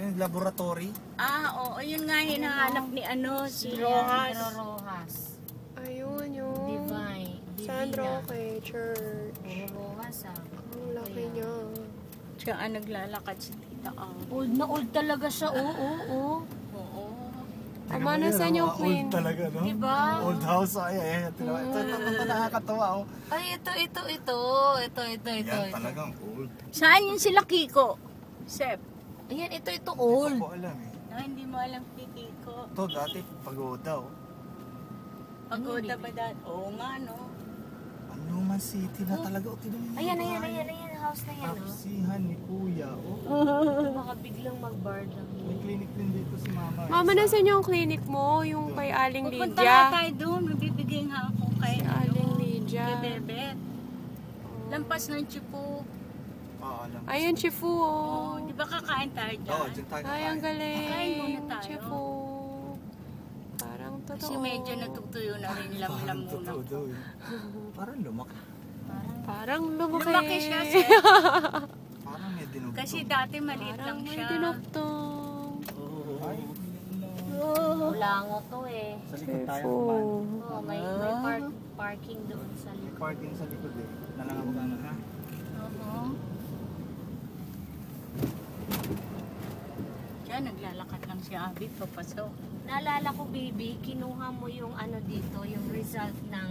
Yung laboratory. Oo, yun nga hinahanap ni si Rojas. Rojas. Ayun yung Divine. San Roque Church. Rojas Ang laki niya. Siya naglalakad si Tita Ang. Old na old talaga siya. Oo. Ama, nasan yung queen? Old talaga, no? Diba? Old house. Ay, ito nakakatawa. Oh. Ay, ito. Yan talagang old. Saan yun sila Kiko? Sep. Ayan, ito Hindi old. ko alam eh. Hindi mo alam si Kiko. Ito dati pagoda oh. Pagoda ba dati? Oo nga, no? Ang Luman City na talaga. Oh, tinanong mo Ayan, ba? house na yan. Tapsihan ni Kuya. Oh. Baka biglang mag-bar lang. May clinic din dito si Mama. Mama, nasan yung clinic mo? Yung kay Aling Pupunta na Lydia? tayo doon. Bibigay nga ako kay Aling Lydia. kay Bebet. Lampas ng Chipu. Alam. Ayun, Chifu. Oh, di ba kakain tayo dyan? Oo, dyan tayo Ay, ang galing. Kain muna tayo. Chifu. Parang totoo. Kasi medyo natutuyo na rin lamlam muna. Totoo daw eh. Parang lumaki. Parang lumaki. Lumaki siya, Sep. Parang may dinugtong. Kasi dati maliit Parang lang may siya. dinugtong. Ay, Ulango to eh. sa likod tayo. Chifu. Oh, may parking doon sa May likod. parking sa likod eh. Nalangang ka na ha. Oo. Diyan, naglalakad lang si Abby papasok. Naalala ko, baby, kinuha mo yung ano dito, yung result ng